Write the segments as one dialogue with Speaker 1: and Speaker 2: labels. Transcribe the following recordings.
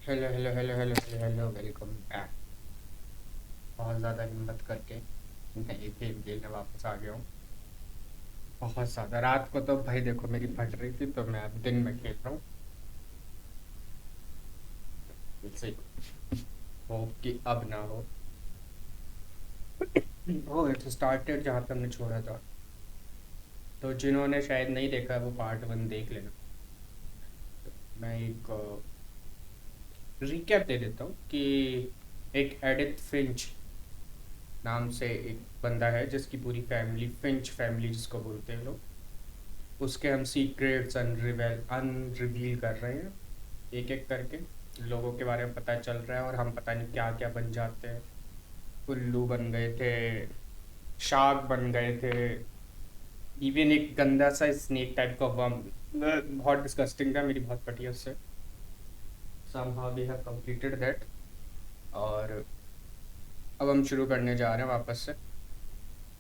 Speaker 1: Hello hello hello hello hello hello welcome back. बहुत ज़्यादा हिम्मत करके मैं एक गेम खेलने वापस आ गया हूँ। बहुत ज़्यादा रात को तो भाई देखो मेरी फट रही थी, तो मैं अब दिन में खेल रहा हूँ। इसे होप कि अब ना हो। ओ इट स्टार्टेड जहाँ पे हमने छोड़ा था। तो जिन्होंने शायद नहीं देखा वो पार्ट वन देख लेना। मैं एक रिकैप दे देता हूँ कि एक एडिथ फिंच नाम से एक बंदा है जिसकी पूरी फैमिली, फिंच फैमिली जिसको बोलते हैं लोग, उसके हम सीक्रेट्स अनरिवील कर रहे हैं एक एक करके। लोगों के बारे में पता चल रहा है और हम पता नहीं क्या क्या बन जाते हैं। उल्लू बन गए थे, शार्क बन गए थे, इवन एक गंदा सा स्नेक टाइप का वर्म, बहुत डिस्गस्टिंग था, मेरी बहुत पटी है उससे। somehow we have completed that। और अब हम शुरू करने जा रहे हैं वापस से।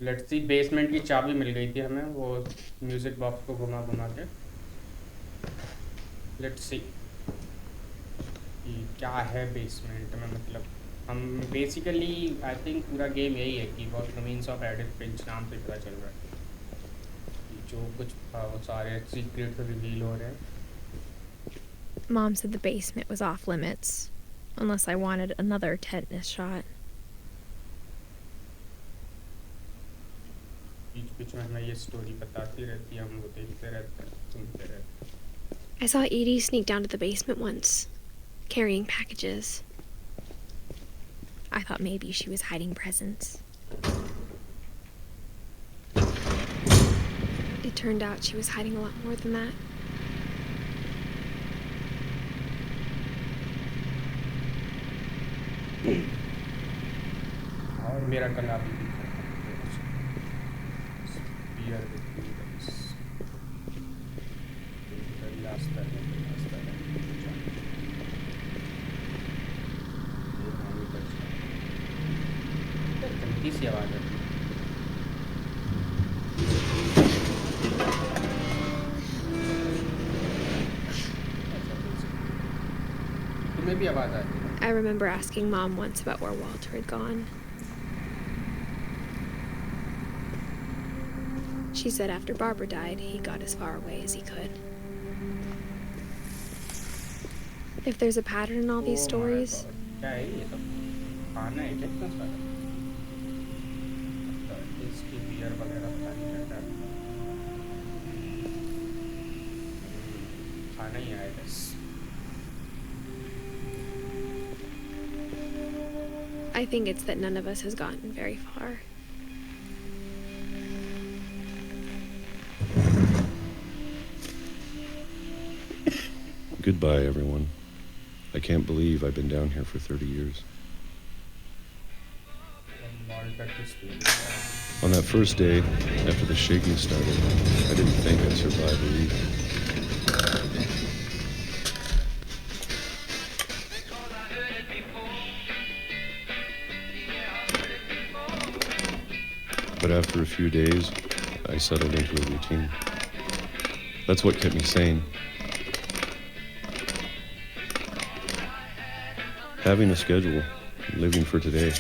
Speaker 1: लेट्स सी, बेसमेंट की चाबी मिल गई थी हमें वो म्यूज़िक बॉक्स को घुमा घुमा के। लेट्स सी कि क्या है बेसमेंट में। मतलब हम बेसिकली, आई थिंक पूरा गेम यही है कि what remains of Edith Finch नाम से पता चल रहा है कि जो कुछ था वो सारे सीक्रेट रिवील हो रहे हैं।
Speaker 2: Mom said the basement was off limits, unless I wanted another tetanus shot.
Speaker 1: बीच बीच में हमें ये स्टोरी बताती रहती है, हम वो देखते रहते हैं, सुनते रहते हैं।
Speaker 2: I saw Edie sneak down to the basement once, carrying packages. I thought maybe she was hiding presents. It turned out she was hiding a lot more than that.
Speaker 1: और मेरा गला भी दिख रहा है। बियर विद वीगन्स, रास्ता है, रास्ता है, ये पानी बच गया। गंदी सी आवाज़ है। तुम्हें भी आवाज़ आ रही है?
Speaker 2: I remember asking Mom once about where Walter had gone. She said after Barbara died, he got as far away as he could. If there's a pattern in all these
Speaker 1: Oh my
Speaker 2: stories,
Speaker 1: God, क्या है ये सब? खाना है क्या इतना सारा? इसकी बियर वगैरह पता नहीं क्या क्या। खाना ही आया बस।
Speaker 2: I think it's that none of us has gotten very far.
Speaker 3: Goodbye, everyone. I can't believe I've been down here for 30 years. On that first day, after the shaking started, I didn't think I'd survive a week. But after a few days, I settled into a routine. That's what kept me sane. Having a schedule, living for today.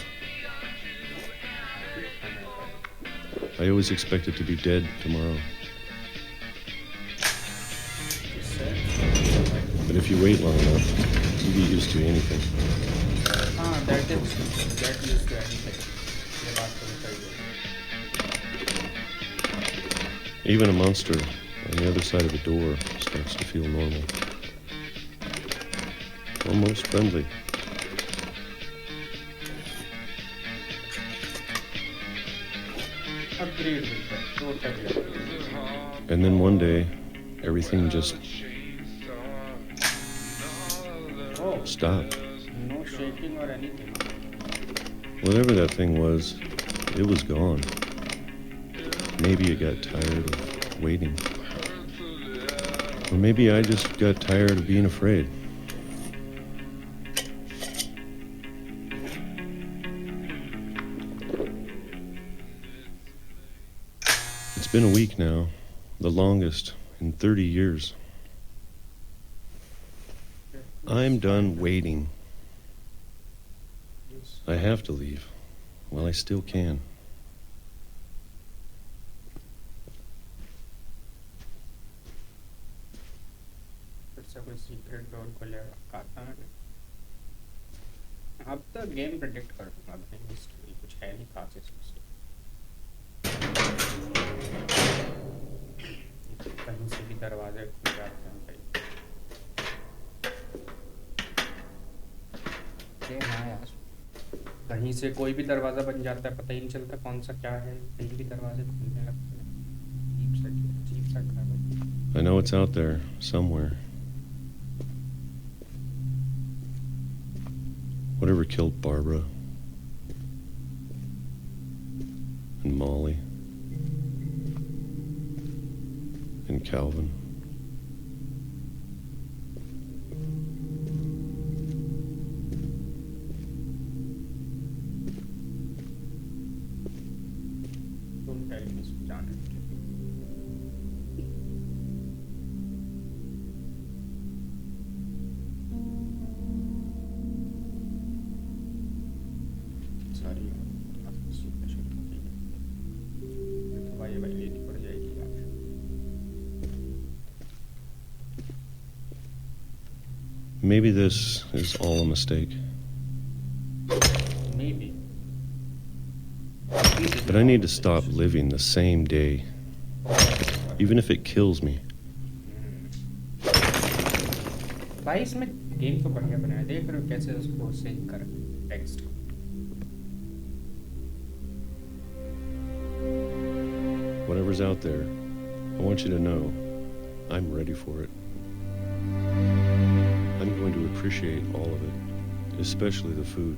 Speaker 3: I always expected to be dead tomorrow. But if you wait long enough, you get used to anything.
Speaker 1: That is get used to anything। ये बात तो सही है।
Speaker 3: Even a monster on the other side of the door starts to feel normal. Almost friendly.
Speaker 1: Agreed with that, totally agreed।
Speaker 3: And then one day, everything just
Speaker 1: Oh,
Speaker 3: stopped.
Speaker 1: no shaking or anything।
Speaker 3: Whatever that thing was, it was gone. Maybe it got tired of waiting. Or maybe I just got tired of being afraid. It's been a week now, the longest in 30 years. I'm done waiting.
Speaker 1: Yes.
Speaker 3: I have to leave while I still can.
Speaker 1: फिर से कोई secret door खुलेगा खाता मैंने अब तो game predict कर दूंगा अब नहीं स्टोरी कुछ है नहीं खास इसमें कहीं से भी दरवाजे खुल जाते हैं भाई ये हाँ यार कहीं से कोई भी दरवाज़ा बन जाता है पता ही नहीं चलता कौन सा क्या है कहीं भी दरवाजे खुलने लगते हैं अजीब सा घर है
Speaker 3: I know it's out there somewhere. Whatever killed Barbara and Molly and Calvin.
Speaker 1: Don't tell me Janet. Sorry, भाई भाई लेनी पड़ जाएगी यार
Speaker 3: Maybe this is all a mistake.
Speaker 1: maybe
Speaker 3: But I need to stop living the same day, even if it kills me.
Speaker 1: भाई इसमें game तो बढ़िया बनाया देख रहे हो कैसे उसको सेव कर text
Speaker 3: Whatever's out there, I want you to know I'm ready for it. I'm going to appreciate all of it, especially the food.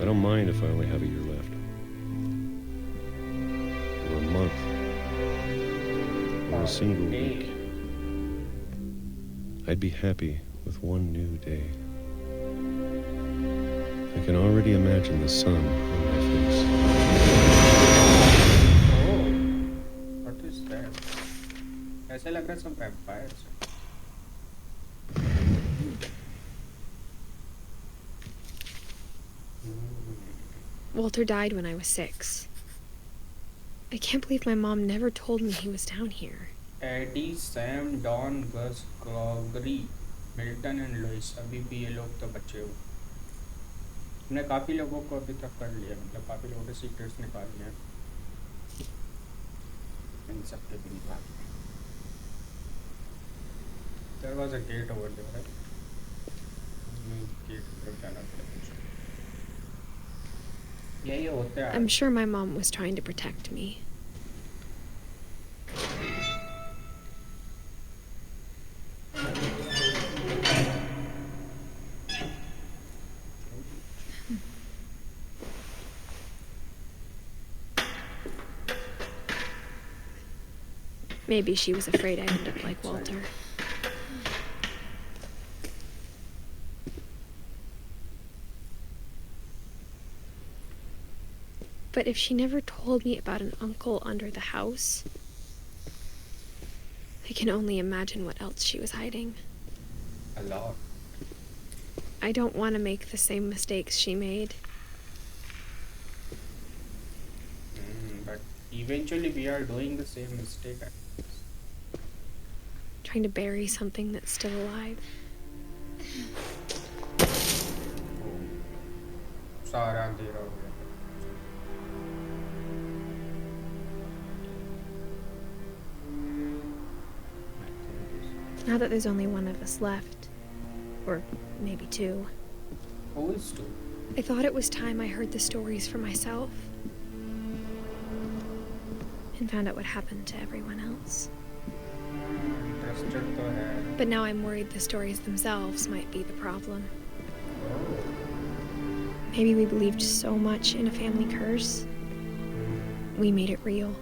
Speaker 3: I don't mind if I only have a year left, or a month, or a single week. I'd be happy with one new day. I can already imagine the sun on my face.
Speaker 1: Oh, what is that? ऐसे लग रहा है सब vampires हैं।
Speaker 2: Walter died when I was 6. I can't believe my mom never told me he was down here.
Speaker 1: Eddie Sam Don Gus Gregory Milton and Louis अभी भी ये लोग तो बचे हो हमने काफ़ी लोगों को अभी तक कर लिया मतलब काफ़ी लोगों के सीक्रेट्स निकाल लिए हैं। इन सब के भी निकाल लिए there was a gate over there right gate तरफ जाना पड़ेगा यही होता है
Speaker 2: I'm sure my mom was trying to protect me. Maybe she was afraid I'd end up like Walter. But if she never told me about an uncle under the house, I can only imagine what else she was hiding.
Speaker 1: a lot
Speaker 2: I don't want to make the same mistakes she made.
Speaker 1: but eventually we are doing the same mistake
Speaker 2: Trying to bury something that's still alive.
Speaker 1: सारा अंधेरा हो गया
Speaker 2: Now that there's only one of us left, or maybe two,
Speaker 1: Who is to
Speaker 2: I thought it was time I heard the stories for myself and found out what happened to everyone else.
Speaker 1: Interested तो है
Speaker 2: But now I'm worried the stories themselves might be the problem. Maybe we believed so much in a family curse, we made it real.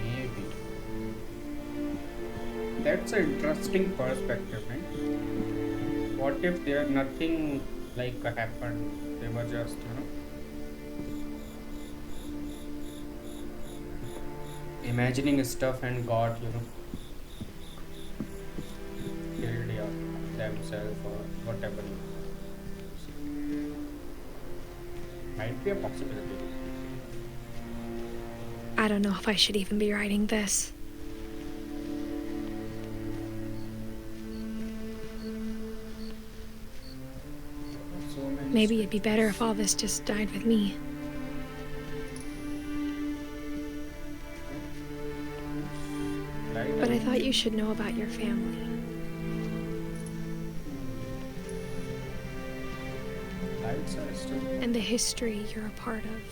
Speaker 1: maybe that's an interesting perspective man what if there nothing like happened they were just imagining stuff and got, killed, yeah, themselves or whatever. Might be a possibility.
Speaker 2: I don't know if I should even be writing this.
Speaker 1: So many
Speaker 2: Maybe it'd be better if all this just died with me.
Speaker 1: Light
Speaker 2: But I
Speaker 1: and-
Speaker 2: thought you should know about your family.
Speaker 1: lights are still.
Speaker 2: And the history you're a part of.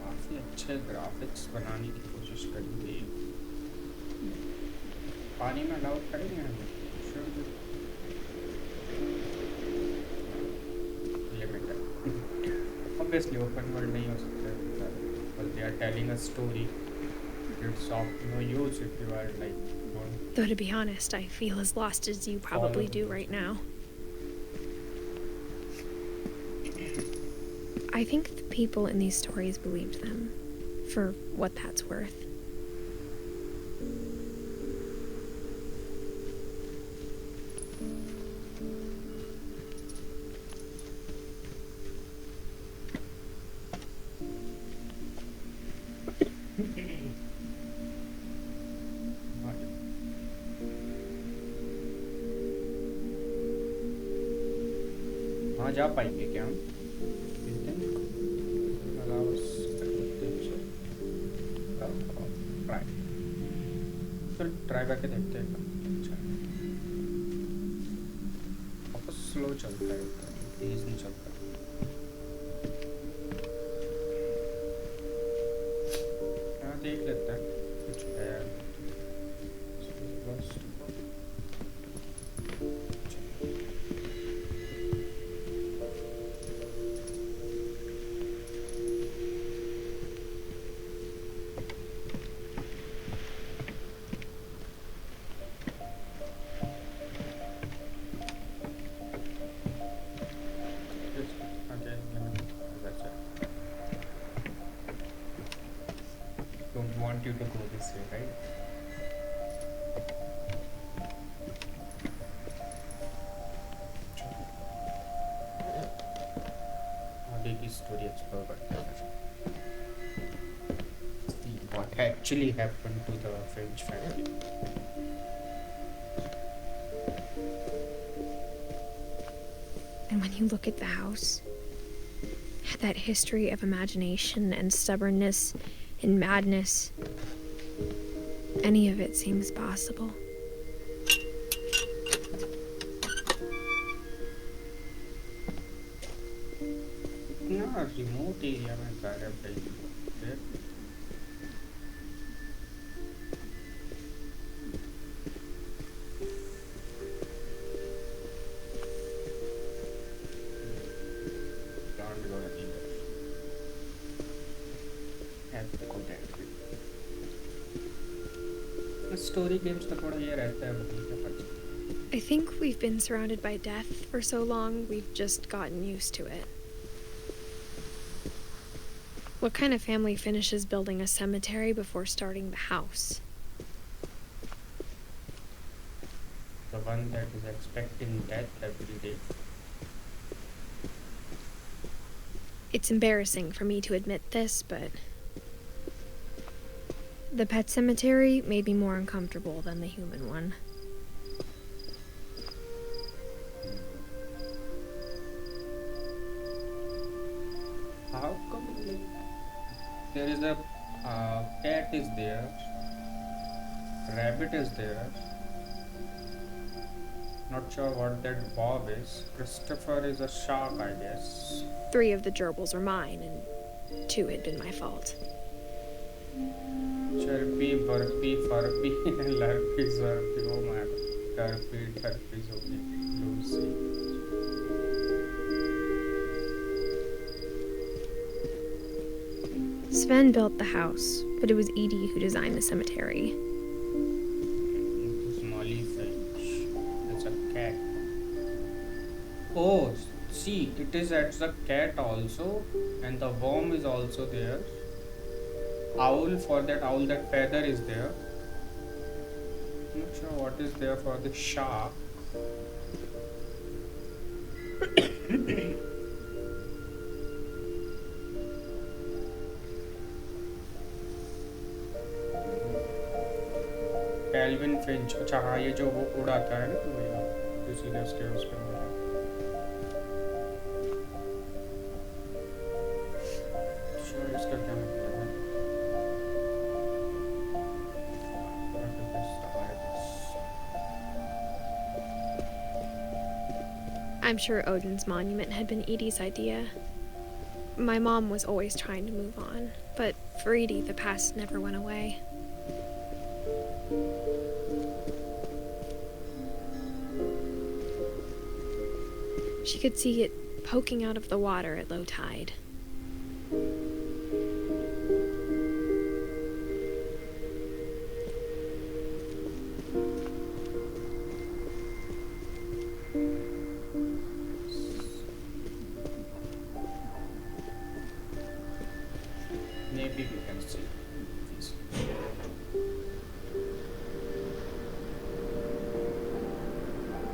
Speaker 1: काफी अच्छे graphics बनाने की कोशिश करेंगे. पानी में allowed करेंगे हम. Should be limited. Obviously open world नहीं हो सकता है. Well, they are telling a story. It's of no use if you are like going.
Speaker 2: Though to be honest, I feel as lost as you probably do right now. I think the people in these stories believed them, for what that's worth.
Speaker 1: वहाँ जा पाएंगे क्या हम? Allow us try. चल try करके देखते हैं. अच्छा. वापस स्लो चलता है, तेज नहीं चलता. हाँ देख लेते हैं. कुछ है. बस. Don't want you to go this way, right? आगे की स्टोरी एक्सप्लोर करते हैं. See what actually happened to the Finch family.
Speaker 2: And when you look at the house, that history of imagination and stubbornness and madness, any of it seems possible.
Speaker 1: ना remote area में गायब है. Can't go anywhere. Have to go that way. Story games का थोड़ा ये रहता है बदलने का पड़ता.
Speaker 2: I think we've been surrounded by death for so long, we've just gotten used to it. What kind of family finishes building a cemetery before starting the house?
Speaker 1: The one that is expecting death every day.
Speaker 2: It's embarrassing for me to admit this, but the pet cemetery made me more uncomfortable than the human one.
Speaker 1: How come like there is a cat is there, rabbit is there. Not sure what that Bob is. Christopher is a shark, I guess.
Speaker 2: 3 of the gerbils are mine, and 2 had been my fault.
Speaker 1: Chirpy, burpy, furpy, lurpy, zurpy. Oh my god. Turpy, turpy, zoopy, Lucy.
Speaker 2: Sven built the house, but it was Edie who designed the cemetery.
Speaker 1: Smalley It's a cat. Oh, see, it is at the cat also, and the worm is also there. Owl, for that owl, that feather is there. Not sure what is there for the shark. Calvin Finch, अच्छा हाँ, ये जो वो उड़ाता है ना, तो वही इसीलिए उसके उस पे मिला। Sure, इसका क्या मतलब है?
Speaker 2: I'm sure Odin's monument had been Edie's idea. My mom was always trying to move on, but for Edie, the past never went away. She could see it poking out of the water at low tide.
Speaker 1: Maybe we can see this.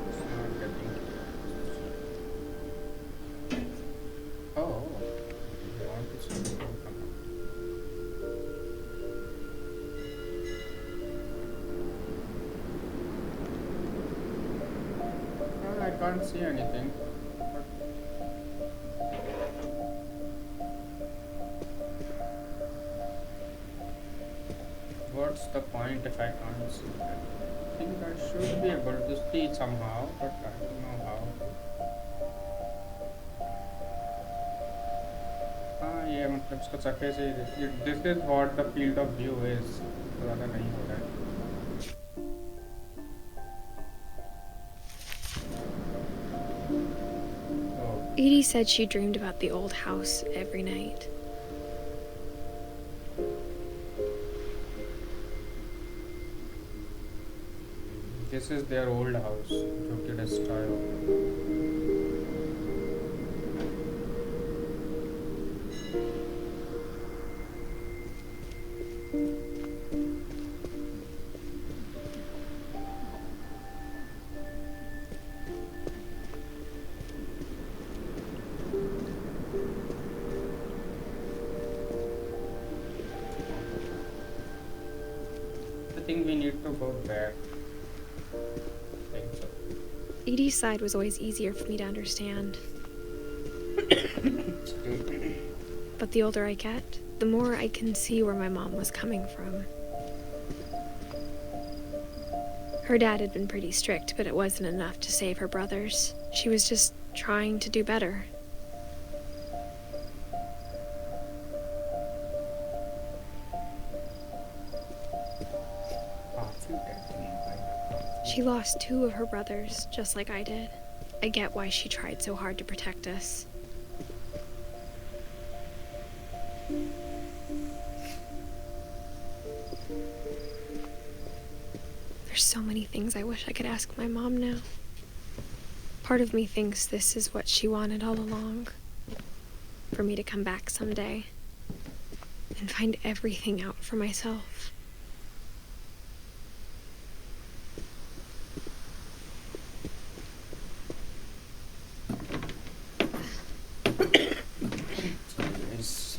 Speaker 1: It's not getting. Oh, you want to see the worm come out? Well, I can't see anything. But what's the point if I can't see that? I think I should be able to see it somehow, but I don't know how. हाँ, ये मतलब इसको सफ़े से this is what the field of view is. ज़्यादा नहीं हो रहा है. Oh,
Speaker 2: Edie said she dreamed about the old house every night.
Speaker 1: this is their old house, जो कि destroy हो गया. I think we need to go back. I think so.
Speaker 2: Edie's side was always easier for me to understand. But the older I get, the more I can see where my mom was coming from. Her dad had been pretty strict, but it wasn't enough to save her brothers. She was just trying to do better. She lost 2 of her brothers, just like I did. I get why she tried so hard to protect us. There's so many things I wish I could ask my mom now. Part of me thinks this is what she wanted all along. For me to come back someday and find everything out for myself.
Speaker 1: Yes.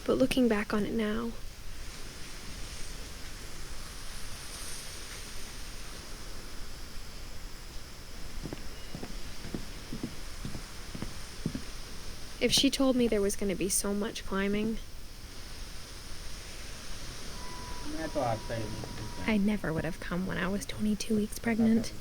Speaker 2: But looking back on it now, if she told me there was going to be so much climbing,
Speaker 1: मैं तो आता ही नहीं.
Speaker 2: I never would have come when I was 22 weeks pregnant.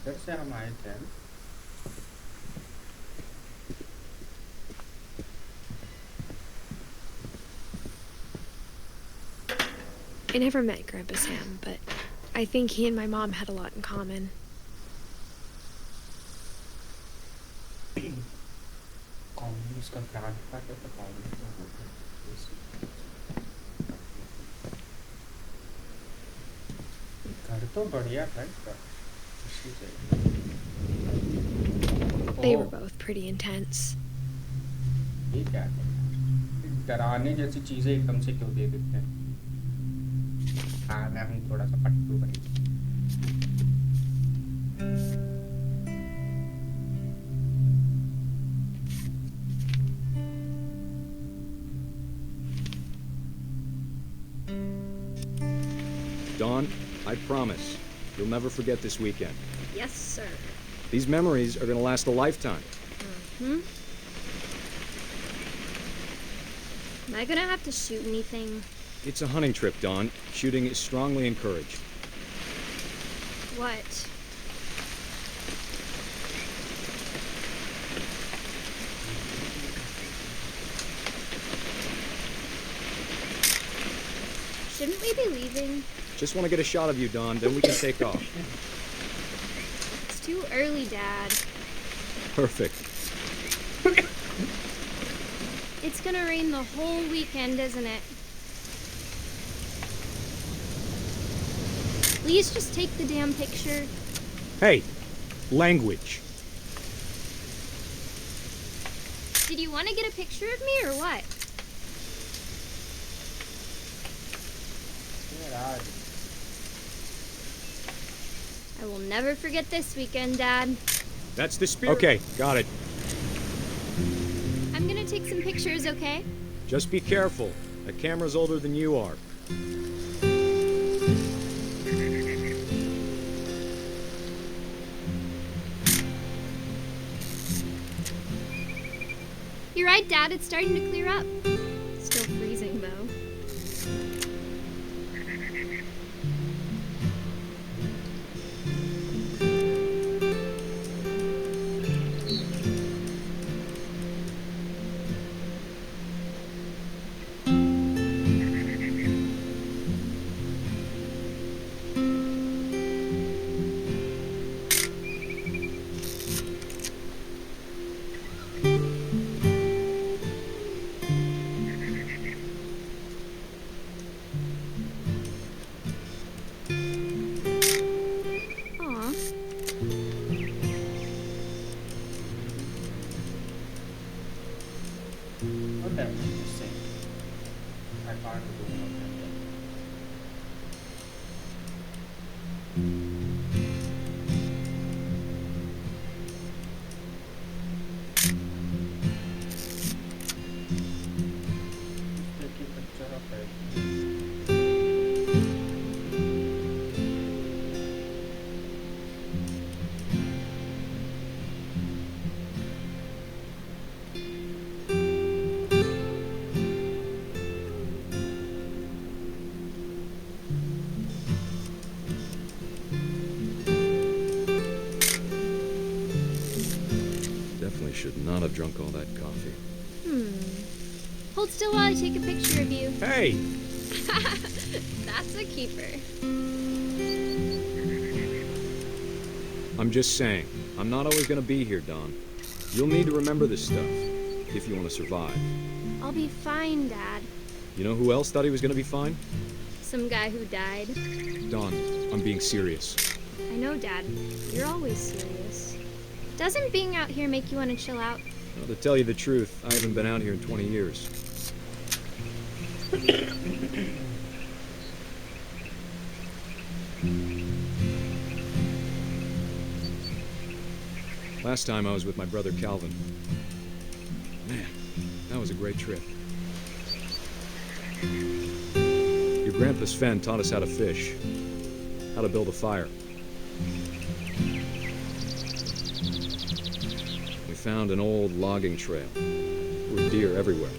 Speaker 1: फिर से हम आए थे।
Speaker 2: I never met Grandpa Sam, but I think he and my mom had a lot in common.
Speaker 1: Comedy उसका ग्रैंडपा है तो कॉमेडी तो होगा। घर तो बढ़िया था इसका। इसी से।
Speaker 2: They were
Speaker 1: oh,
Speaker 2: both pretty intense.
Speaker 1: ये क्या है? डराने जैसी चीजें एकदम से क्यों दे देते हैं? हाँ, मैं हूँ थोड़ा सा पट्टू बनी।
Speaker 4: Dawn, I promise, you'll never forget this weekend.
Speaker 2: Yes, sir.
Speaker 4: These memories are gonna last a lifetime.
Speaker 2: Hmm? Am I gonna have to shoot anything?
Speaker 4: It's a hunting trip, Dawn. Shooting is strongly encouraged.
Speaker 2: What? Shouldn't we be leaving?
Speaker 4: Just want to get a shot of you, Dawn, then we can take off.
Speaker 2: It's too early, Dad.
Speaker 4: Perfect.
Speaker 2: It's gonna rain the whole weekend, isn't it? Please just take the damn picture.
Speaker 4: Hey, language.
Speaker 2: Did you want to get a picture of me or what?
Speaker 1: यार,
Speaker 2: I will never forget this weekend, Dad.
Speaker 4: That's the spirit. Okay, got it.
Speaker 2: I'm gonna take some pictures, okay?
Speaker 4: Just be careful. That camera's older than you are.
Speaker 2: You're right, Dad. It's starting to clear up. Still freezing, though. Aw.
Speaker 1: whatever you say. I can't do nothing. Take a picture of it.
Speaker 4: Definitely should not have drunk all that coffee.
Speaker 2: Hold still while I take a picture of you.
Speaker 4: Hey!
Speaker 2: That's a keeper.
Speaker 4: I'm just saying, I'm not always gonna be here, Dawn. You'll need to remember this stuff, if you want to survive.
Speaker 2: I'll be fine, Dad.
Speaker 4: You know who else thought he was gonna be fine?
Speaker 2: Some guy who died.
Speaker 4: Dawn, I'm being serious.
Speaker 2: I know, Dad. You're always serious. Doesn't being out here make you want to chill out?
Speaker 4: Well, to tell you the truth, I haven't been out here in 20 years. Last time I was with my brother Calvin. Man, that was a great trip. Your grandpa Sven taught us how to fish, how to build a fire. We found an old logging trail. There were deer everywhere.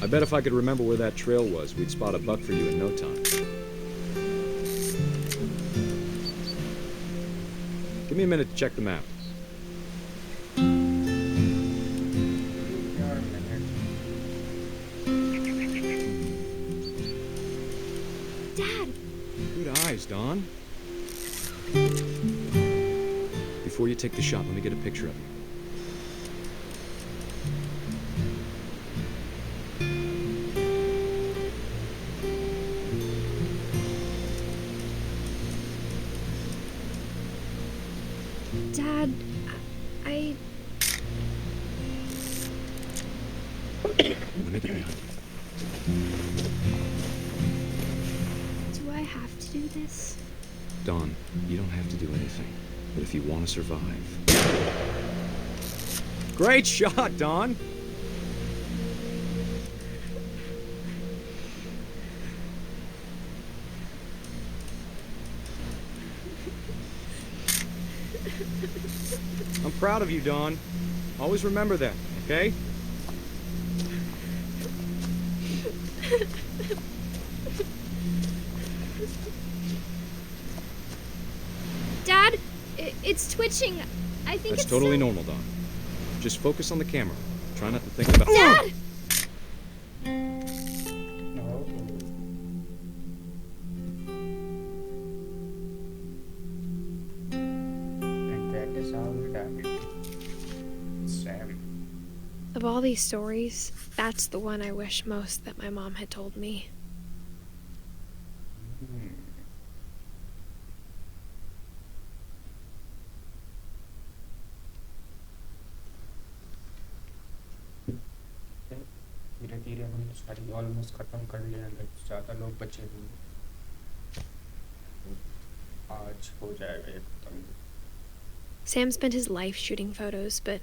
Speaker 4: I bet if I could remember where that trail was, we'd spot a buck for you in no time. Give me a minute to check the map.
Speaker 1: यार मैंने
Speaker 2: Dad!
Speaker 4: Good eyes, Don. Before you take the shot, let me get a picture of you.
Speaker 2: Dad, I.
Speaker 4: Let me get behind you.
Speaker 2: Do I have to do this?
Speaker 4: Don, you don't have to do anything. But if you want to survive... Great shot, Don! I'm proud of you, Don. Always remember that, okay?
Speaker 2: Dad, it's twitching. I think
Speaker 4: That's
Speaker 2: it's
Speaker 4: totally
Speaker 2: so-
Speaker 4: normal, Don. Just focus on the camera. Try not to think about...
Speaker 2: Dad!
Speaker 1: Oh. And that is how we died. Sam.
Speaker 2: Of all these stories, that's the one I wish most that my mom had told me.
Speaker 1: धीरे धीरे हम सारी almost खत्म कर लिए हैं ज़्यादा लोग बचे नहीं आज हो जाएगा ये खत्म
Speaker 2: Sam spent his life shooting photos, but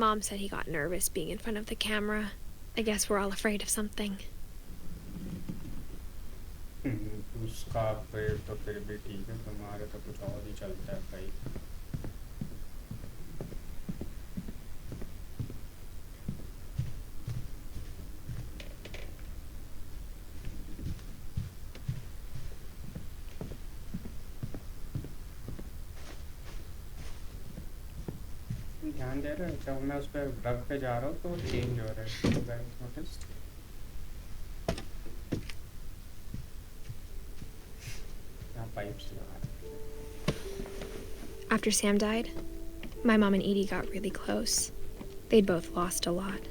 Speaker 2: Mom said he got nervous being in front of the camera. I guess we're all afraid of something.
Speaker 1: उसका फिर तो फिर भी ठीक है तुम्हारे तो कुछ और ही चलता है भाई ध्यान दे रहे हो जब मैं उस पर रग पे जा रहा हूँ तो चेंज हो रहा है नोटिस यहाँ पाइप्स लगा
Speaker 2: After Sam died, my mom and Edie got really close. They'd both lost a lot.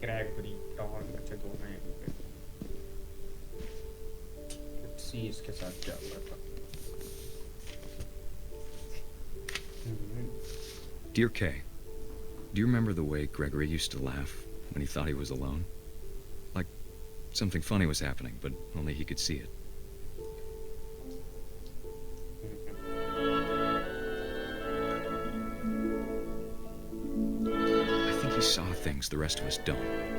Speaker 1: Gregory Don बच्चे दोनों हैं यहाँ पे Let's see इसके साथ क्या हुआ था
Speaker 4: Dear Kay, do you remember the way Gregory used to laugh when he thought he was alone? Like something funny was happening, but only he could see it. I think he saw things the rest of us don't.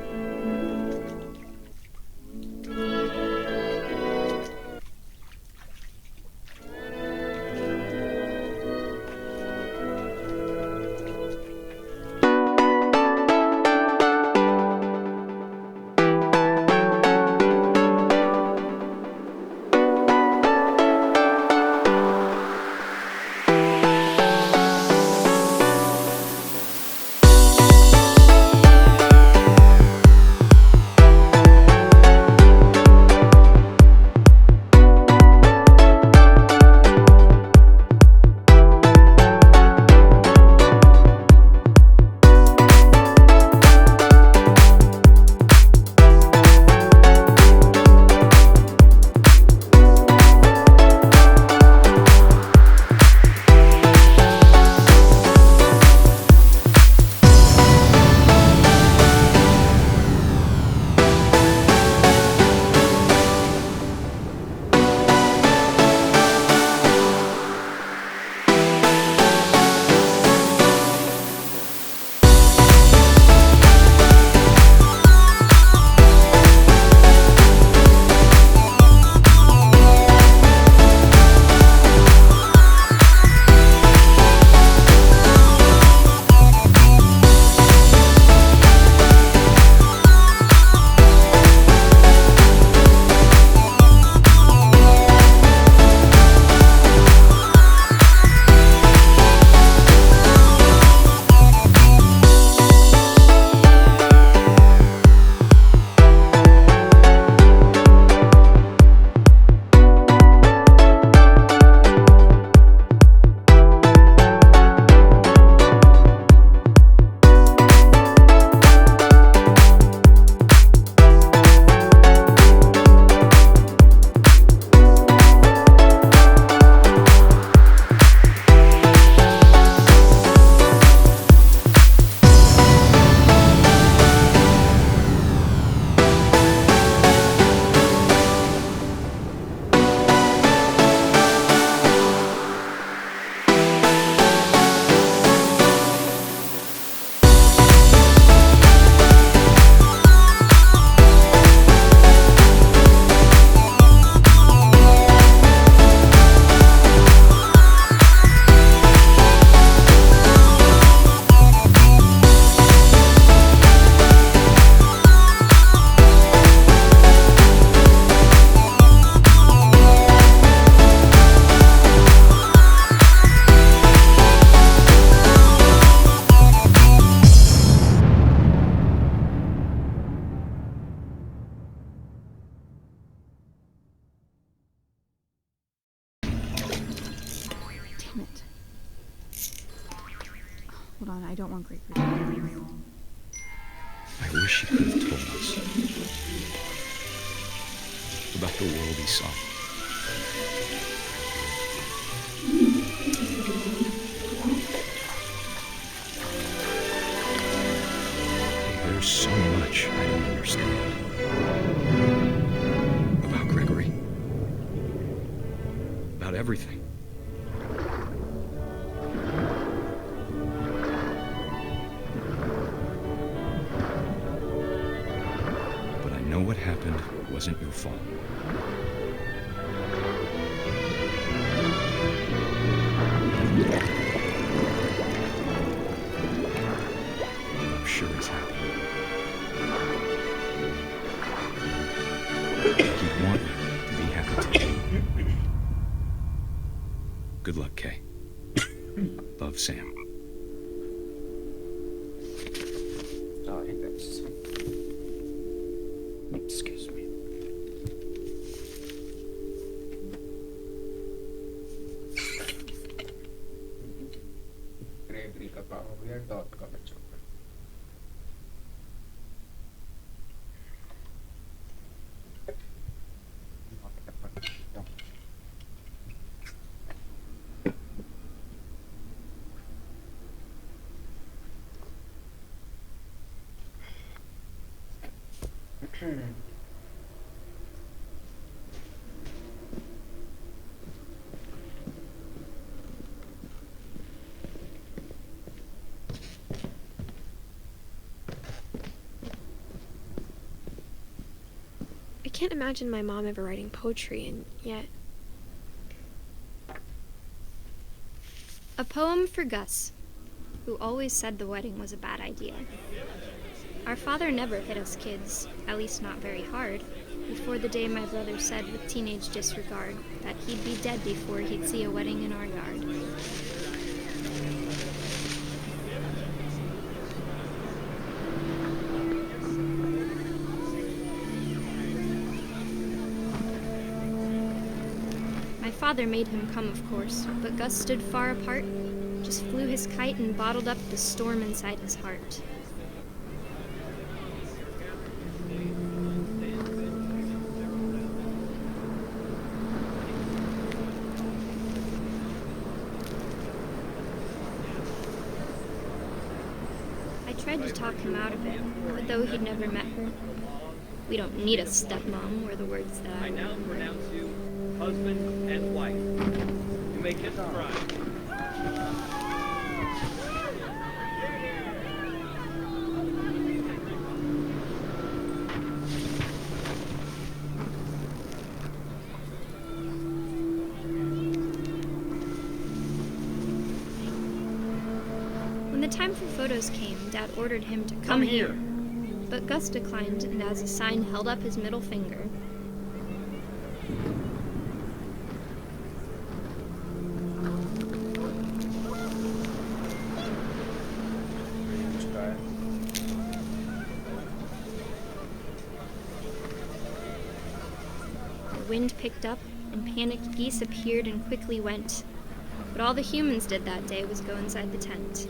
Speaker 5: Damn it. Hold on, I don't want Gregory to know this.
Speaker 4: I wish he could have told us about the world he saw. There's so much I don't understand about Gregory, about everything. But I know what happened wasn't your fault. I'm sure he's happy. He'd want you to be happy too. Good luck, Kay. Love, Sam.
Speaker 1: Sorry, that's... Excuse me. Gregory का काम हो गया, dot का बच्चा हो गया।
Speaker 2: I can't imagine my mom ever writing poetry, and yet...
Speaker 6: A poem for Gus, who always said the wedding was a bad idea. Our father never hit us kids, at least not very hard, before the day my brother said with teenage disregard that he'd be dead before he'd see a wedding in our yard. My father made him come, of course, but Gus stood far apart, just flew his kite and bottled up the storm inside his heart. I tried to talk him out of it, but though he'd never met her, "We don't need a stepmom," were the words that I
Speaker 7: now
Speaker 6: remembered.
Speaker 7: pronounce you husband and wife. You may kiss the bride.
Speaker 6: When the time for photos came, Dad ordered him to come here. But Gus declined and as a sign held up his middle finger. The wind picked up, and panicked geese appeared and quickly went. But all the humans did that day was go inside the tent.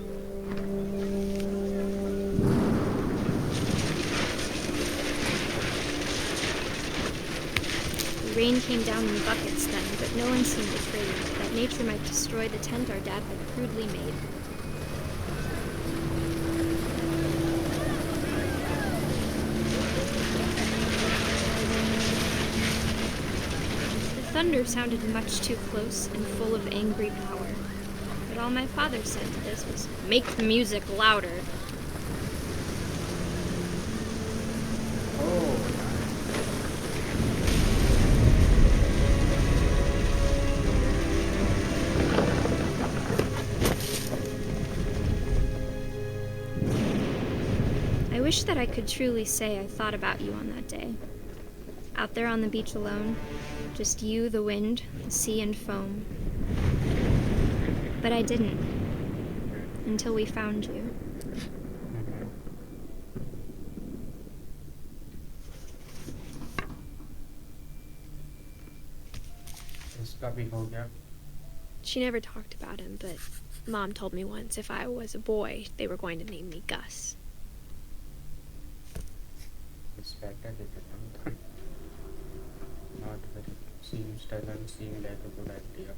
Speaker 6: The rain came down in buckets then, but no one seemed afraid that nature might destroy the tent our dad had crudely made. The thunder sounded much too close and full of angry power. But all my father said to this was, "Make the music louder." I wish that I could truly say I thought about you on that day. Out there on the beach alone, just you, the wind, the sea, and foam. But I didn't, until we found you.
Speaker 1: इसका भी हो गया।
Speaker 2: She never talked about him, but Mom told me once if I was a boy, they were going to name me Gus.
Speaker 1: It's better if it not very doesn't seem like a good idea.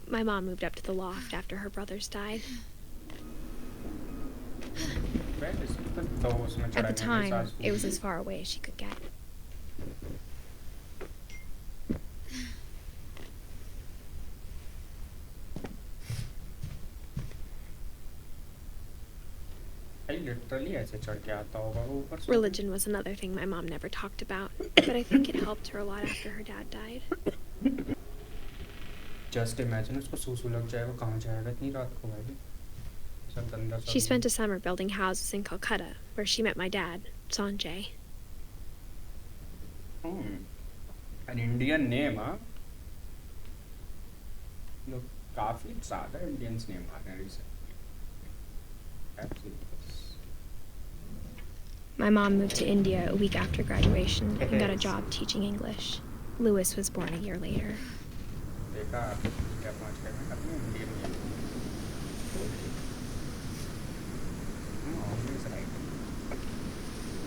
Speaker 2: My mom moved up to the loft after her brothers died.
Speaker 1: Where is it? तो उसमें
Speaker 2: At the
Speaker 1: चढ़ाने में
Speaker 2: time,
Speaker 1: सास
Speaker 2: it was
Speaker 1: fool
Speaker 2: as far away as she could get.
Speaker 1: भाई literally ऐसे चढ़ के आता होगा वो ऊपर से
Speaker 2: Religion was another thing my mom never talked about, but I think it helped her a lot after her dad died.
Speaker 1: Just imagine उसको सूसू लग जाएगा कहाँ जाएगा इतनी रात को भाई सब गंदा सा
Speaker 2: She spent a summer building houses in Calcutta, where she met my dad, Sanjay.
Speaker 1: an Indian name हाँ लोग काफी ज़्यादा Indians name आ रहे हैं recently. Absolutely.
Speaker 2: My mom moved to India a week after graduation and got a job teaching English. Louis was born a year later.
Speaker 1: देखा क्या पाँच करना अपने Indian name always right.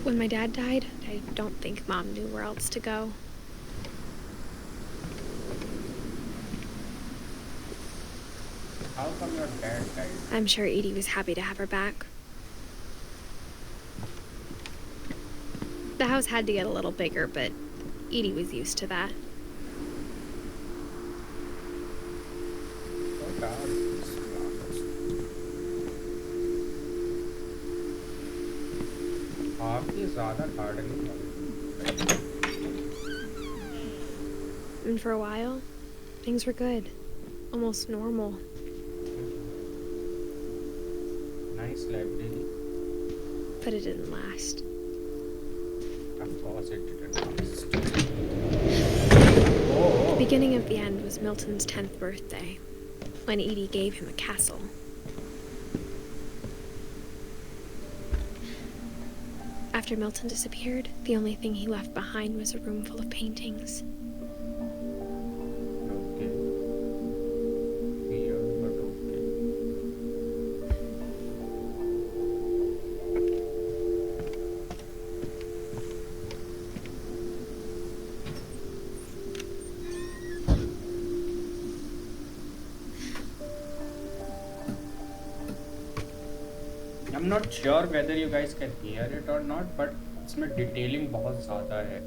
Speaker 2: When my dad died, I don't think Mom knew where else to go.
Speaker 1: How come your dad died?
Speaker 2: I'm sure Edie was happy to have her back. The house had to get a little bigger, but Edie was used to that.
Speaker 1: Oh God. काफी ज़्यादा gardening है.
Speaker 2: And for a while, things were good. Almost normal.
Speaker 1: Nice library.
Speaker 2: But it didn't last.
Speaker 1: Of course it didn't last.
Speaker 2: The beginning of the end was Milton's 10th birthday, when Edie gave him a castle. After Milton disappeared, the only thing he left behind was a room full of paintings.
Speaker 1: Okay. Weird, but okay. I'm not sure whether you guys can hear it or not, but इसमें detailing बहुत ज़्यादा है.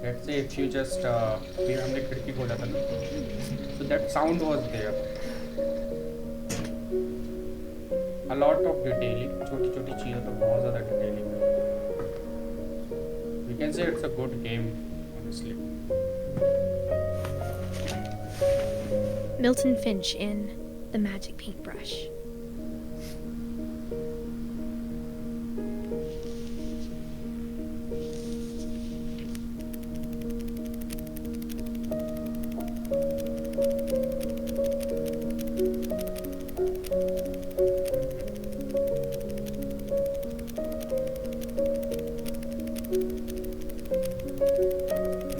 Speaker 1: Let's say if you just फिर हमने खिड़की खोला था ना, so that sound was there. A lot of detailing, छोटी-छोटी चीज़ों पर बहुत ज़्यादा detailing है. We can say it's a good game, honestly.
Speaker 2: Milton Finch in The Magic Paintbrush.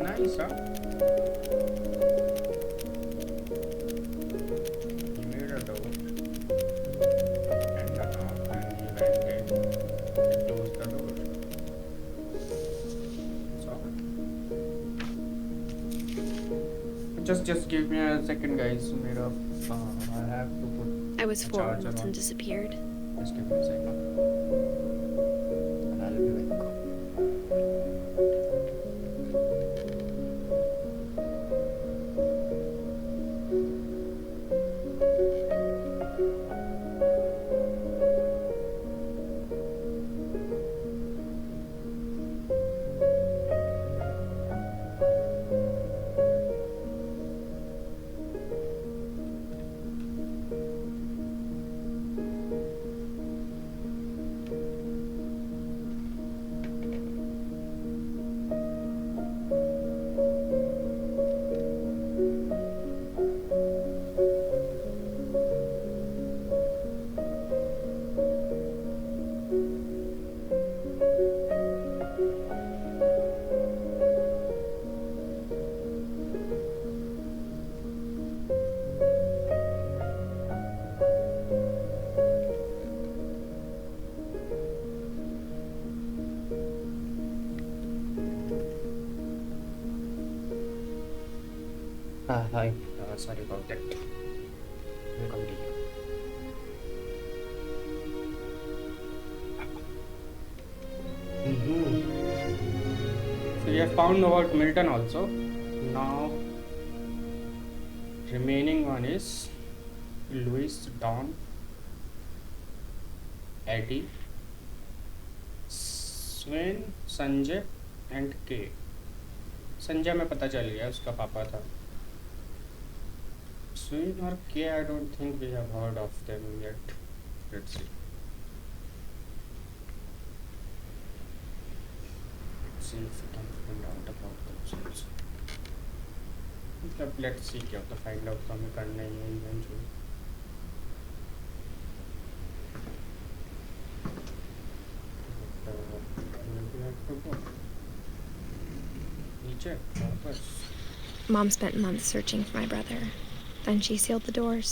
Speaker 1: Nice, huh? He made a door and a knob and he went in. He closed the door. That's all. Just give me a second, guys. मेरा I have to put
Speaker 2: I was
Speaker 1: a
Speaker 2: 4 when
Speaker 1: charger
Speaker 2: Milton
Speaker 1: on.
Speaker 2: disappeared.
Speaker 1: Just give me a second. And I'll be back. Hi. Sorry about that. We'll continue. So we have found about Milton also. Now, remaining one is Louis, Don, Eddie, Sven, Sanjay and के. संजय में पता चल गया उसका पापा था. Sven और के I don't think we have heard of them yet. Let's see. See if we can find out about themselves. मतलब let's see क्या होता. फाइंड आउट तो हमें करना ही है इवेंचुअली. नीचे वापस.
Speaker 2: Mom spent months searching for my brother. Then she sealed the doors.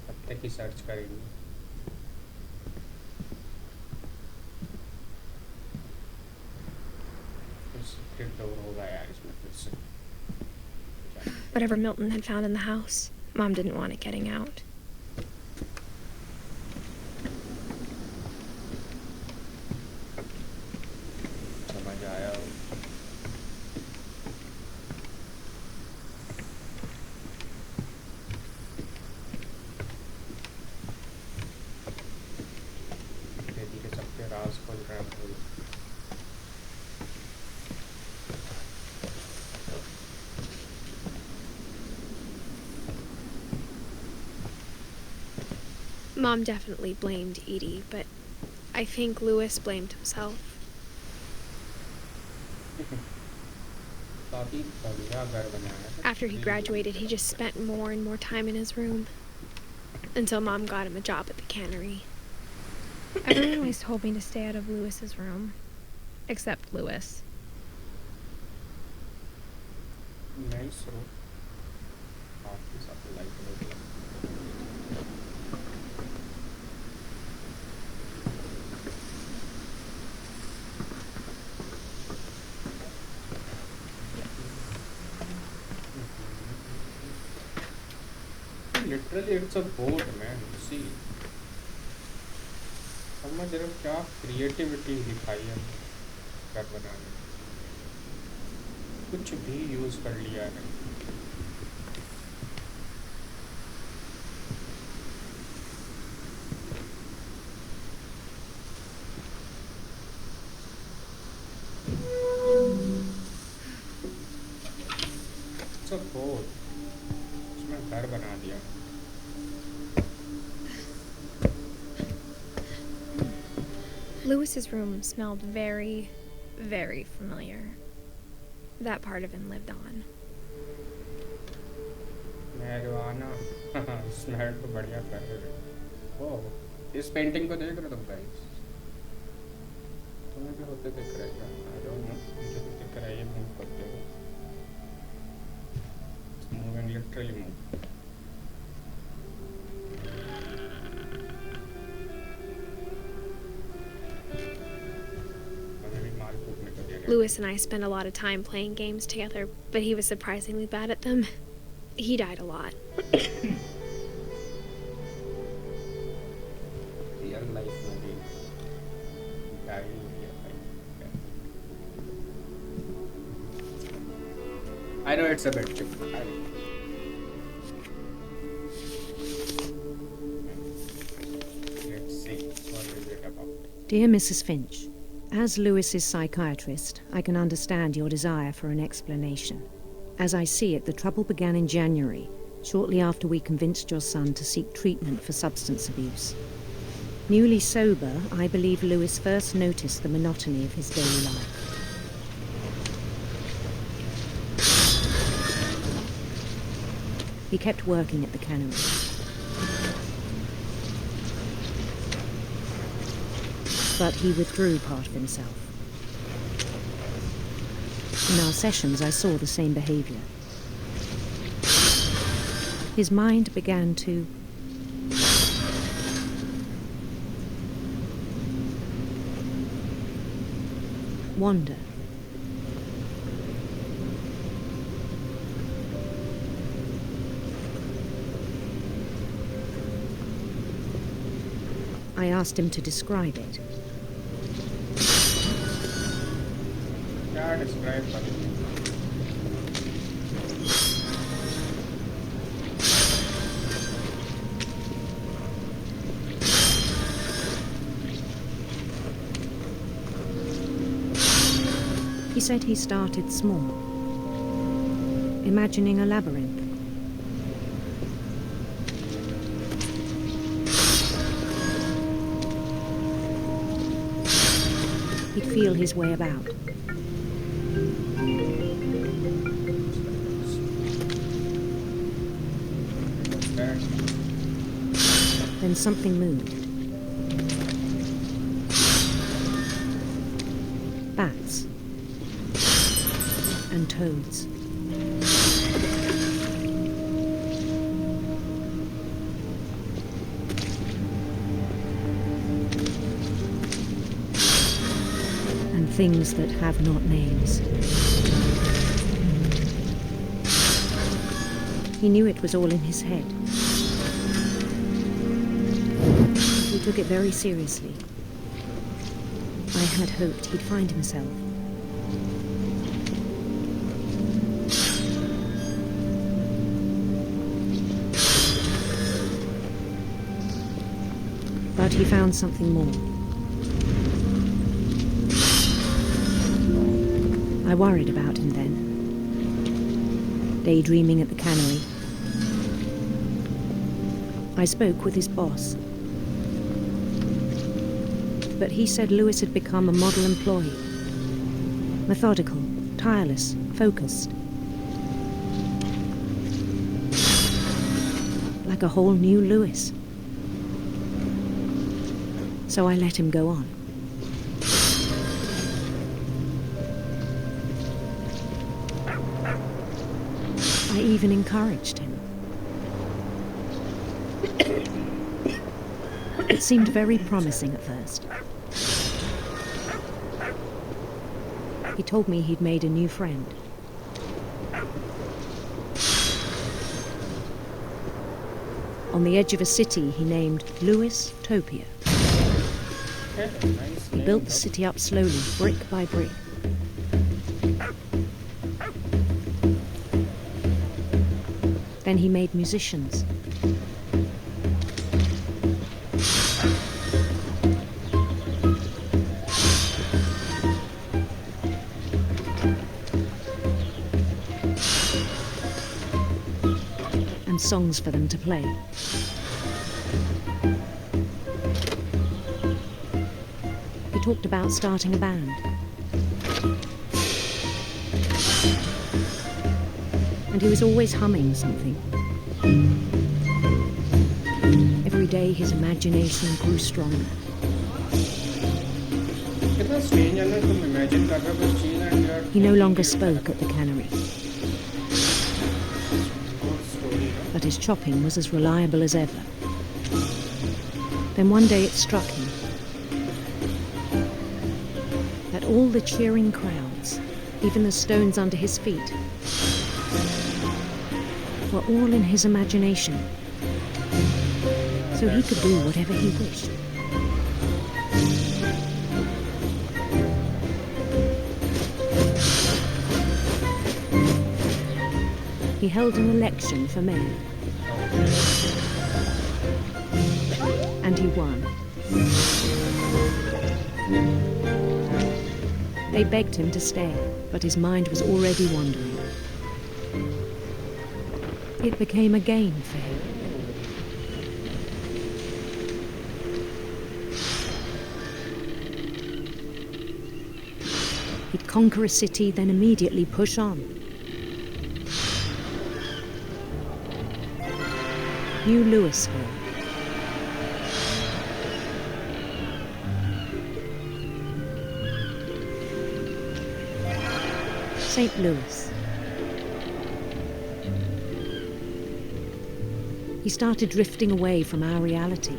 Speaker 1: तब तक ही सर्च करेंगे. सीक्रेट डोर होगा यार इसमें फिर से.
Speaker 2: Whatever Milton had found in the house, Mom didn't want it getting out.
Speaker 1: समझ आया. धीरे धीरे सबके राज खोल रहा है.
Speaker 2: Mom definitely blamed Edie, but I think Louis blamed himself.
Speaker 1: काफी बढ़िया घर बनाया है.
Speaker 2: After he graduated, he just spent more and more time in his room. Until Mom got him a job at the cannery. Everyone always told me to stay out of Louis's room. Except Louis.
Speaker 1: Nice room. काफी सब like हो गया. Literally, it's a boat, man. See, समझ रहे हो क्या creativity दिखाई है घर बनाने में. कुछ भी यूज कर लिया है. It's a boat. उसमें घर बना दिया.
Speaker 2: Louis's room smelled very, very familiar. That part of him lived on.
Speaker 1: marijuana. Smell तो बढ़िया कर रहे हो. ओह, इस पेंटिंग को देख रहे हो तुम गाइस? तुम्हें भी होते दिख रहा है? I don't know. मुझे भी दिख रहा है ये मूव करते हुए. Moving literally move.
Speaker 2: Louis and I spent a lot of time playing games together, but he was surprisingly bad at them. He died a lot.
Speaker 1: Real life movie. Die in real life. I know it's a bit different. I know. Let's see what is it about.
Speaker 8: Dear Mrs. Finch, as Lewis's psychiatrist, I can understand your desire for an explanation. As I see it, the trouble began in January, shortly after we convinced your son to seek treatment for substance abuse. Newly sober, I believe Lewis first noticed the monotony of his daily life. He kept working at the cannery. But he withdrew part of himself. In our sessions, I saw the same behavior. His mind began to wander I asked him to describe it.
Speaker 1: क्या describe करूँ?
Speaker 8: He said he started small, imagining a labyrinth. He'd feel his way about. Then something moved. Bats and toads. And things that have not names. He knew it was all in his head. He took it very seriously. I had hoped he'd find himself. But he found something more. I worried about him then, daydreaming at the cannery. I spoke with his boss. But he said Lewis had become a model employee. Methodical, tireless, focused. Like a whole new Lewis. So I let him go on. I even encouraged him. It seemed very promising at first. He told me he'd made a new friend. On the edge of a city he named Lewis Topia. He built the city up slowly, brick by brick. Then he made musicians. And songs for them to play. He talked about starting a band. And he was always humming something. Every day his imagination grew stronger.
Speaker 1: कितना strange है ना, तुम imagine कर रहे हो कुछ चीज़ and you are
Speaker 8: He no longer spoke at the cannery.
Speaker 1: good story, no?
Speaker 8: But his chopping was as reliable as ever. Then one day it struck him that all the cheering crowds, even the stones under his feet, were all in his imagination, so he could do whatever he wished. He held an election for mayor. And he won. They begged him to stay, but his mind was already wandering. It became a game for him. He'd conquer a city, then immediately push on. New Louisville. St. Louis. He started drifting away from our reality.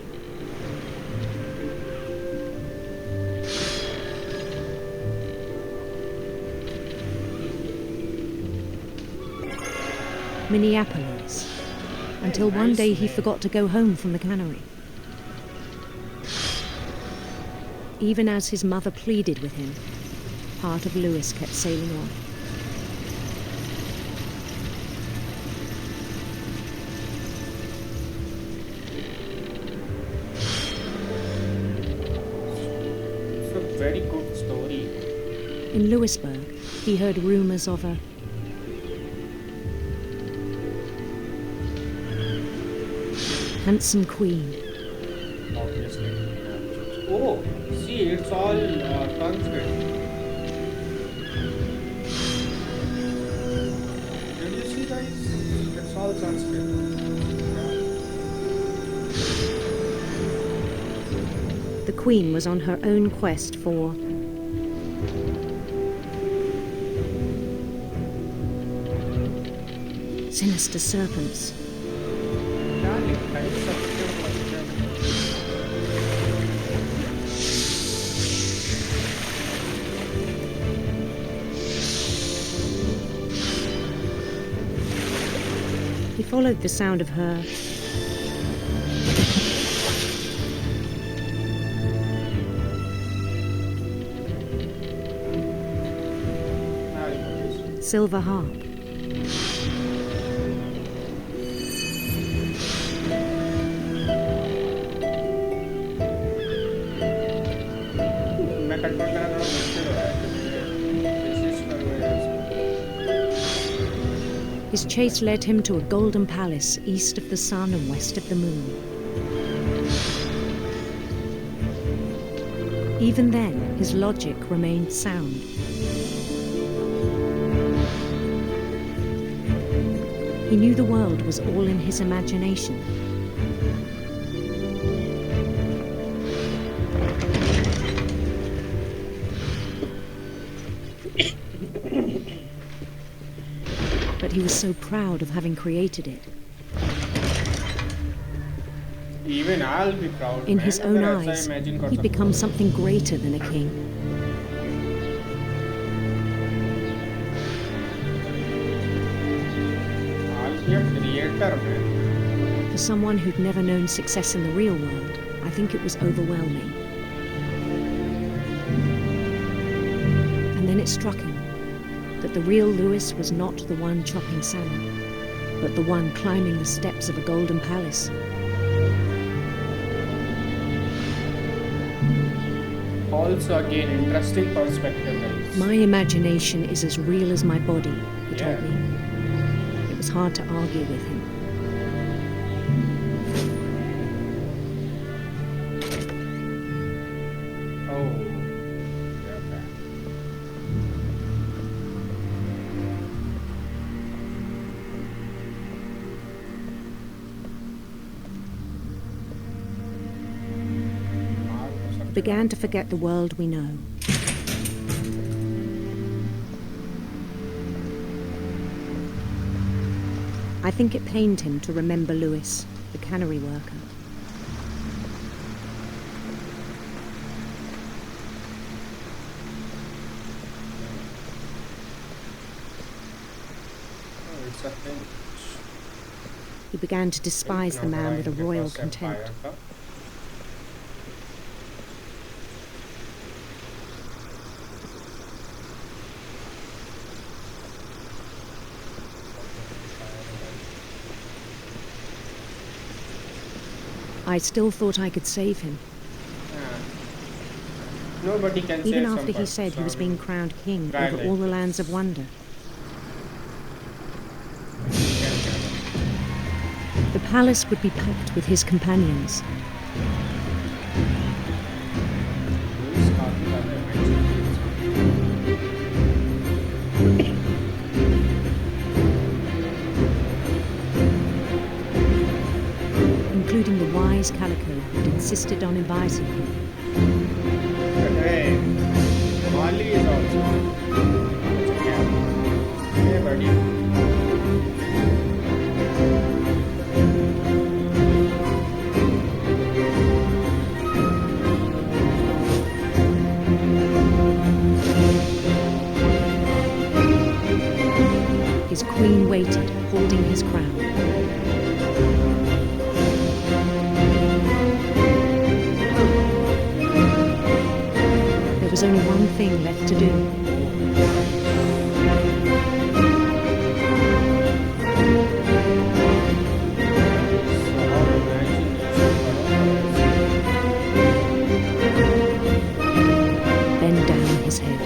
Speaker 8: Minneapolis, until one day he forgot to go home from the cannery. Even as his mother pleaded with him, part of Lewis kept sailing on.
Speaker 1: It's a very good story.
Speaker 8: In Lewisburg, he heard rumors of a handsome queen.
Speaker 1: Obviously. Oh, see, it's all Sanskrit. Did you see, guys? It's all Sanskrit.
Speaker 8: The queen was on her own quest for sinister serpents.
Speaker 1: Darling, I subscribe like them.
Speaker 8: He followed the sound of her silver harp.
Speaker 1: मैं control करना थोड़ा मुश्किल हो रहा है कोशिश करूँगा इसको.
Speaker 8: His chase led him to a golden palace east of the sun and west of the moon. Even then, his logic remained sound. He knew the world was all in his imagination. But he was so proud of having created it.
Speaker 1: Even I'll be proud.
Speaker 8: In
Speaker 1: man,
Speaker 8: his
Speaker 1: अगर
Speaker 8: own
Speaker 1: ऐसा
Speaker 8: eyes,
Speaker 1: imagine कर
Speaker 8: he'd
Speaker 1: सकता
Speaker 8: become
Speaker 1: हूँ.
Speaker 8: something greater than a king.
Speaker 1: I'll be a creator, man.
Speaker 8: For someone who'd never known success in the real world, I think it was overwhelming. And then it struck him that the real Lewis was not the one chopping salmon, but the one climbing the steps of a golden palace.
Speaker 1: Also, again, interesting perspective, guys.
Speaker 8: My imagination is as real as my body, he told
Speaker 1: Yeah.
Speaker 8: me. It was hard to argue with him.
Speaker 1: Oh, okay.
Speaker 8: He began to forget the world we know. I think it pained him to remember Lewis, the cannery worker.
Speaker 1: Oh, it's a thing.
Speaker 8: He began to despise the man with a royal contempt. I still thought I could save him,
Speaker 1: Nobody can
Speaker 8: even
Speaker 1: save
Speaker 8: after he
Speaker 1: some
Speaker 8: said he was being crowned king
Speaker 1: Right,
Speaker 8: over
Speaker 1: right.
Speaker 8: all the lands of wonder. The palace would be packed with his companions. Including the wise Calico who'd insisted on advising him.
Speaker 1: Hey, Molly is also. Hey, buddy.
Speaker 8: His queen waited, holding his crown. There's only one thing left to do. Bend down his head.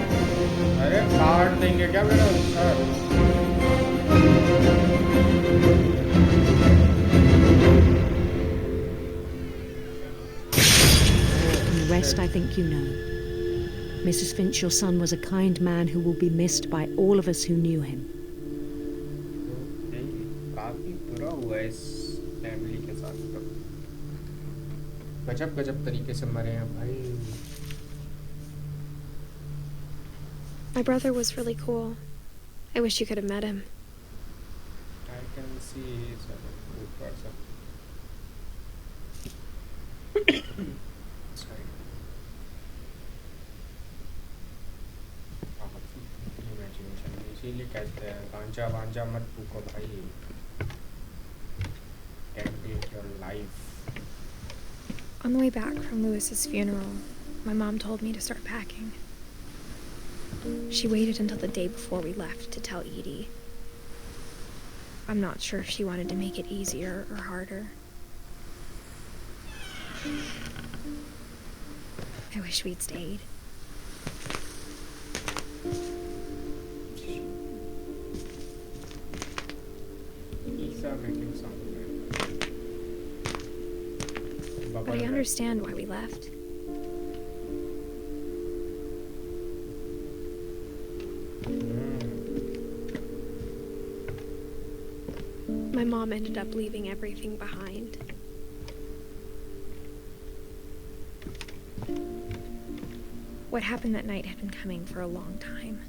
Speaker 1: अरे काट देंगे क्या मेरा sir?
Speaker 8: The rest I think you know. Mrs. Finch, your son was a kind man who will be missed by all of us who knew him.
Speaker 1: काफी बुरा हुआ है इस फैमिली के साथ तो। गजब गजब तरीके से मरे हैं भाई।
Speaker 2: My brother was really cool. I wish you could have met him.
Speaker 1: I can see he's a good person. Sorry. Imagination इसीलिए कहते हैं गांजा वांजा मत फूको भाई. Can take your life.
Speaker 2: On the way back from Lewis's funeral, my mom told me to start packing. She waited until the day before we left to tell Edie. I'm not sure if she wanted to make it easier or harder. I wish we'd stayed.
Speaker 1: Lisa making sound.
Speaker 2: But I understand why we left. My mom ended up leaving everything behind. What happened that night had been coming for a long time.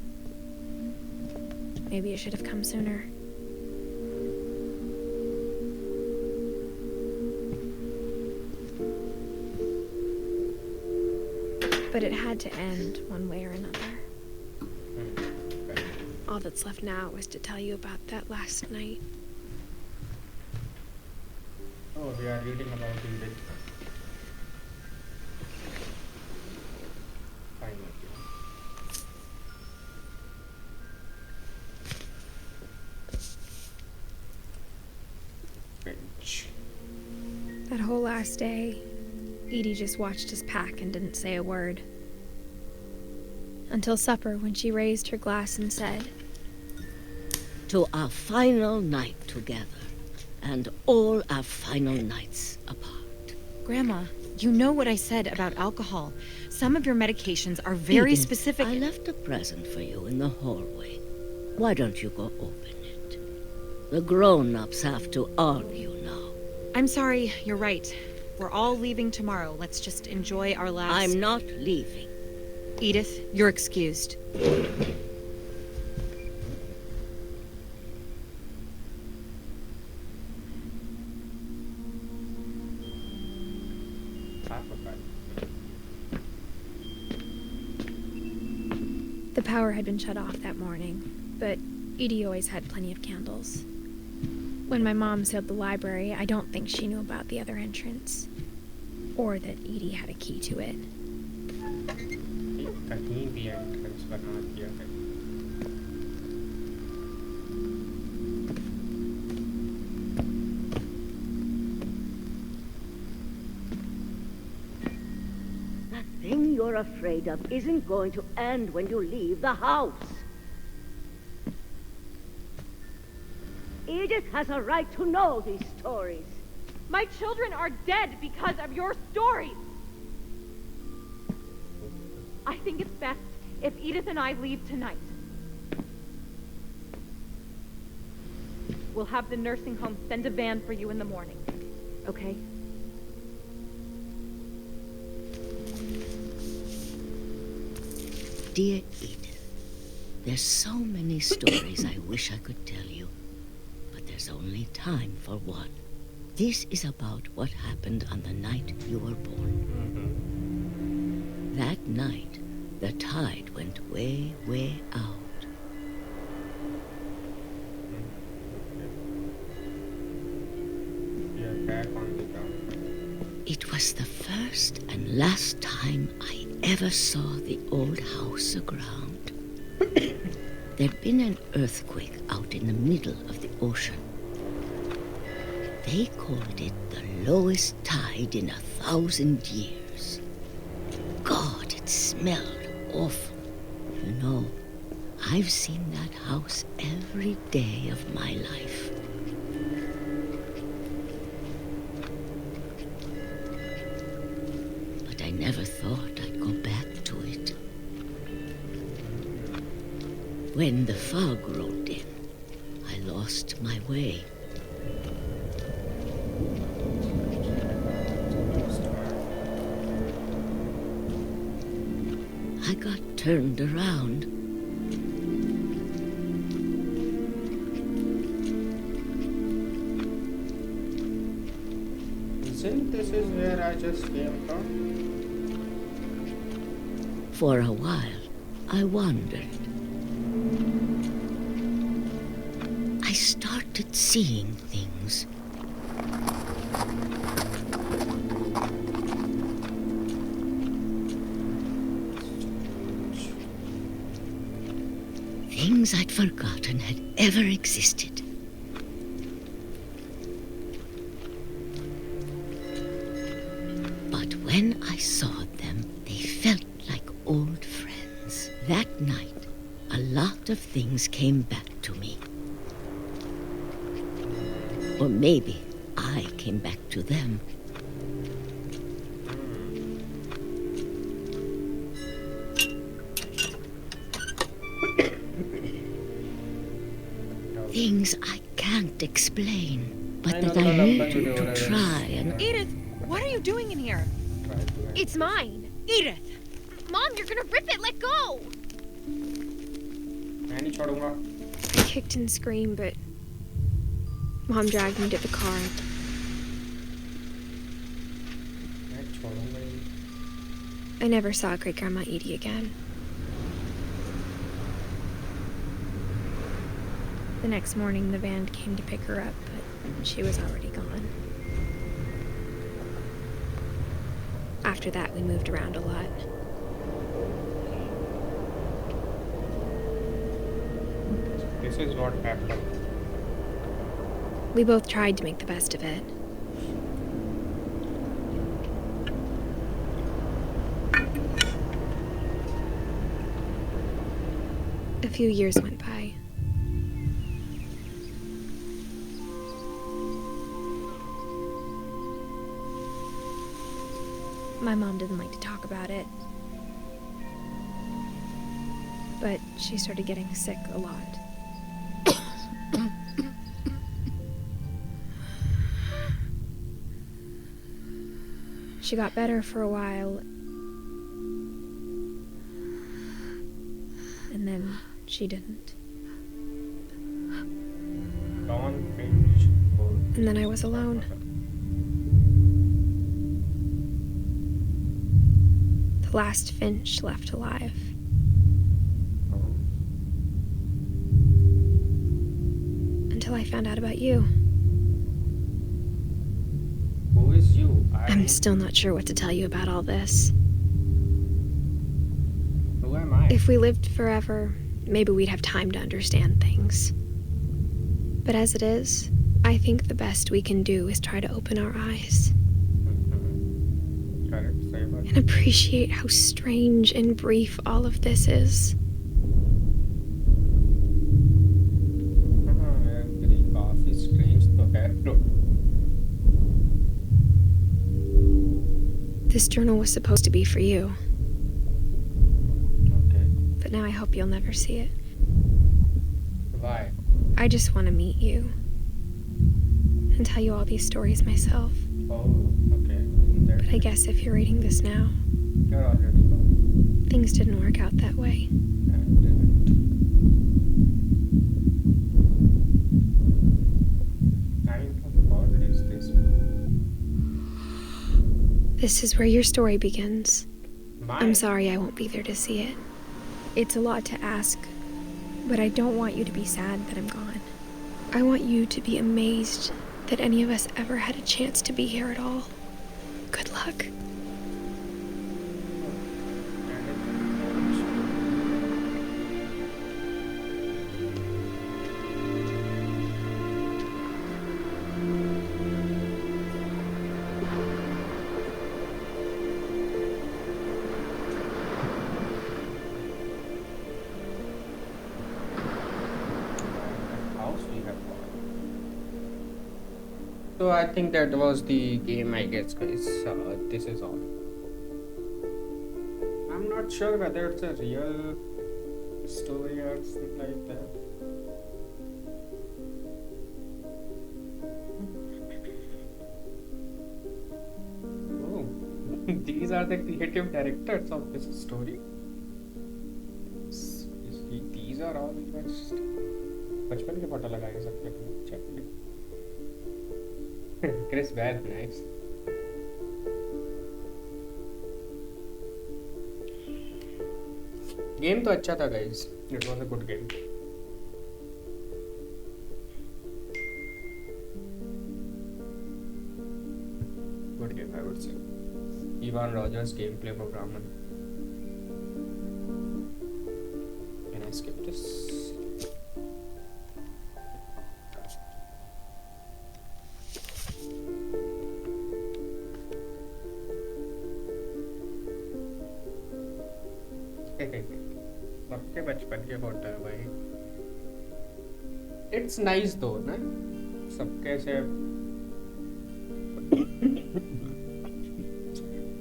Speaker 2: Maybe it should have come sooner. But it had to end one way or another. All that's left now is to tell you about that last night.
Speaker 1: Oh, we are reading about Edith. Finch.
Speaker 2: That whole last day, Edie just watched us pack and didn't say a word. Until supper, when she raised her glass and said,
Speaker 9: "To our final night together, and all our final nights apart."
Speaker 5: Grandma, you know what I said about alcohol. Some of your medications are very
Speaker 9: Edith,
Speaker 5: specific.
Speaker 9: I left a present for you in the hallway. Why don't you go open it? The grown-ups have to argue now.
Speaker 5: I'm sorry, you're right. We're all leaving tomorrow. Let's just enjoy our last...
Speaker 9: I'm not leaving.
Speaker 5: Edith, you're excused.
Speaker 2: The power had been shut off that morning, but Edie always had plenty of candles. When my mom sealed the library, I don't think she knew about the other entrance, or that Edie had a key to it.
Speaker 1: कहीं भी entrance बना दिया है.
Speaker 9: That thing you're afraid of isn't going to end when you leave the house. Edith has a right to know these stories.
Speaker 10: My children are dead because of your stories. I think it's best if Edith and I leave tonight. We'll have the nursing home send a van for you in the morning, okay?
Speaker 9: Dear Edith, there's so many stories I wish I could tell you, but there's only time for one. This is about what happened on the night you were born. That night, the tide went way, way out.
Speaker 1: We are back on the ground.
Speaker 9: It was the first and last time I ever saw the old house aground, there'd been an earthquake out in the middle of the ocean. They called it the lowest tide in 1,000 years. God, it smelled awful. You know, I've seen that house every day of my life. But I never thought I'd go back to it. When the fog rolled in, I lost my way. I got turned around.
Speaker 1: Isn't this is where I just came from?
Speaker 9: For a while, I wandered. I started seeing things. Things I'd forgotten had ever existed. But when I saw them, they felt like old friends. That night, a lot of things came back to me. Or maybe I came back to them. Things I can't explain, but that I need you to try and...
Speaker 10: Edith, what are you doing in here?
Speaker 2: It's mine.
Speaker 10: Edith!
Speaker 2: Mom, you're gonna rip it. Let go.
Speaker 1: मैं नहीं छोड़ूंगा.
Speaker 2: I kicked and screamed, but Mom dragged me to the car.
Speaker 1: मैं छोड़ूंगा ही.
Speaker 2: I never saw Great Grandma Edie again. The next morning, the van came to pick her up, but she was already gone. After that, we moved around a lot.
Speaker 1: This is what happened.
Speaker 2: We both tried to make the best of it. A few years went by. My mom didn't like to talk about it, but she started getting sick a lot. She got better for a while, and then she didn't. And then I was alone. The last Finch left alive. Until I found out about you.
Speaker 1: Who is you?
Speaker 2: I'm still not sure what to tell you about all this.
Speaker 1: Who am I?
Speaker 2: If we lived forever, maybe we'd have time to understand things. But as it is, I think the best we can do is try to open our eyes. And appreciate how strange and brief all of this is. This journal was supposed to be for you.
Speaker 1: Okay.
Speaker 2: But now I hope you'll never see it.
Speaker 1: Why?
Speaker 2: I just want to meet you. And tell you all these stories myself.
Speaker 1: Oh, okay.
Speaker 2: But I guess if you're reading this now,
Speaker 1: You're already gone.
Speaker 2: things didn't work out that way. This is where your story begins. I'm sorry I won't be there to see it. It's a lot to ask, but I don't want you to be sad that I'm gone. I want you to be amazed that any of us ever had a chance to be here at all. Good luck.
Speaker 1: So I think that was the game, I guess, guys. This is all. I'm not sure whether it's a real story or something like that. Oh, these are the creative directors of this story. These are all just बचपन के photo लगाए सबके chat Chris बैल nice game तो अच्छा था guys it was a good game good game I would say Ivan Rogers game play programmer can I skip this सबके बचपन के फोटो है भाई इट्स नाइस दो ना सबके से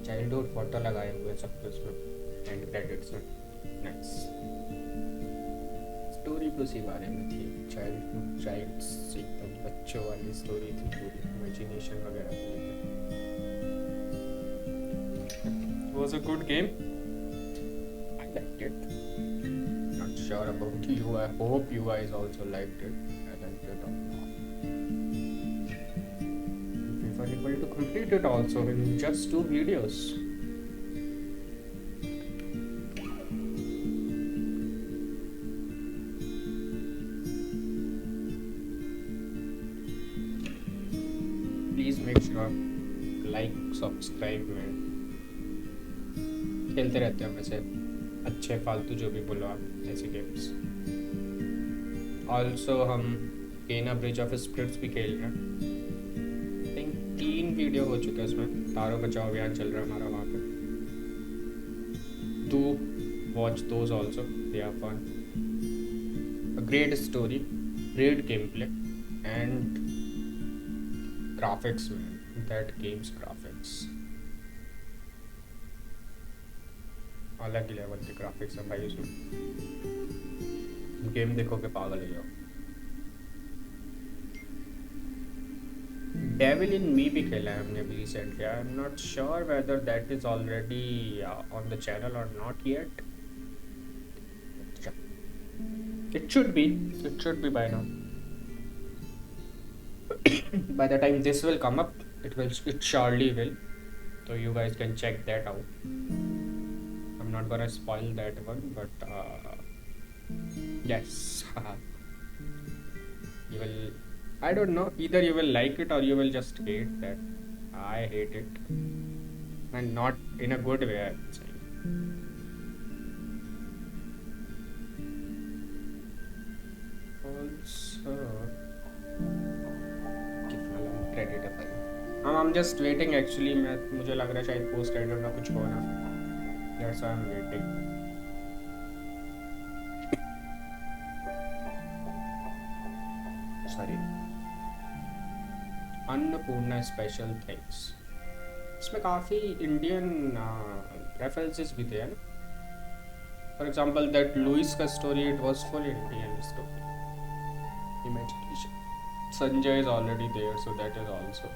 Speaker 1: चाइल्डहुड फोटो लगाए हुए सबके उसमें एंड क्रेडिट्स में नाइस स्टोरी भी उसी बारे में थी चाइल्ड्स एकदम बच्चों वाली स्टोरी थी पूरी इमेजिनेशन वगैरह was a good game liked it. Not sure about you. I hope you guys also liked it. I liked it or not. We were able to complete it also in just 2 videos. Please make sure like, subscribe में खेलते रहते हैं वैसे अच्छे फालतू जो भी बोलो आप ऐसे गेम्स ऑल्सो हम केना ब्रिज ऑफ स्पिरिट्स भी खेल रहे हैं आई थिंक 3 वीडियो हो चुके हैं उसमें तारों बचाओ अभियान चल रहा है हमारा वहाँ पे do watch those also they are fun a great story great game play and graphics में दैट गेम्स ग्राफिक्स अलग ही लेवल के ग्राफिक्स है भाई उसमें गेम देखो के पागल हो जाओ डेविल इन मी भी खेला है हमने अभी recently I am not sure whether that is already on the channel और not yet it should be by now by the time this will come up it surely will so you guys can check that out I'm not gonna spoil that one but yes you will I don't know either you will like it or you will just hate that I hate it and not in a good way I'm saying also कितना लंबा credit है भाई I'm just waiting actually मुझे लग रहा है शायद post credit में कुछ होना that's why I'm waiting sorry Annapurna special things इसमें काफ़ी इंडियन रेफरेंसेस भी थे फॉर एग्जांपल दैट लुइस का story it was full Indian story imagination Sanjay is already there so that is also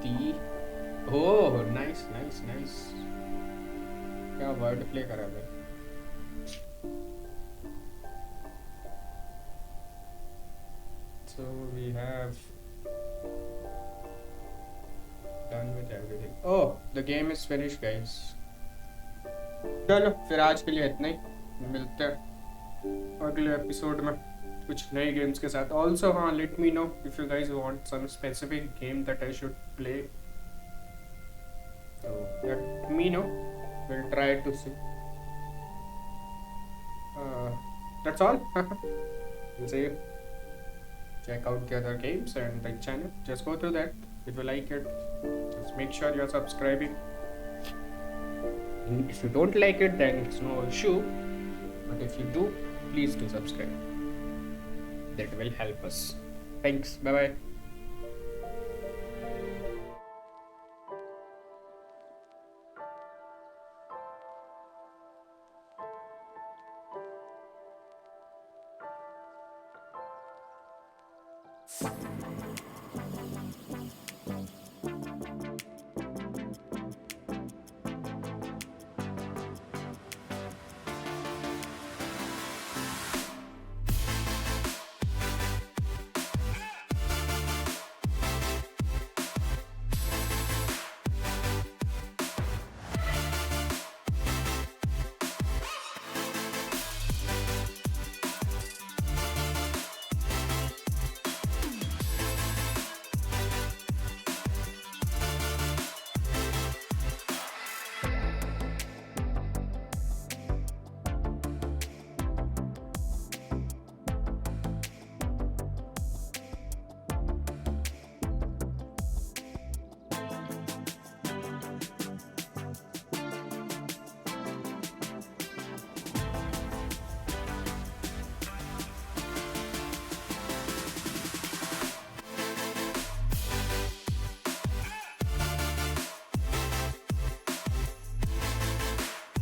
Speaker 1: the oh nice क्या word play करा भाई so we have done with everything oh the game is finished guys चलो फिर आज के लिए इतना ही मिलते हैं अगले एपिसोड में कुछ नए गेम्स के साथ ऑल्सो हाँ let me know if you guys want some specific game that I should play so let me know we'll try to see that's all we'll see you check out the other games and the channel just go through that if you like it just make sure you're subscribing and if you don't like it then it's no issue but But if you do, please do subscribe. That will help us. Thanks. Bye bye.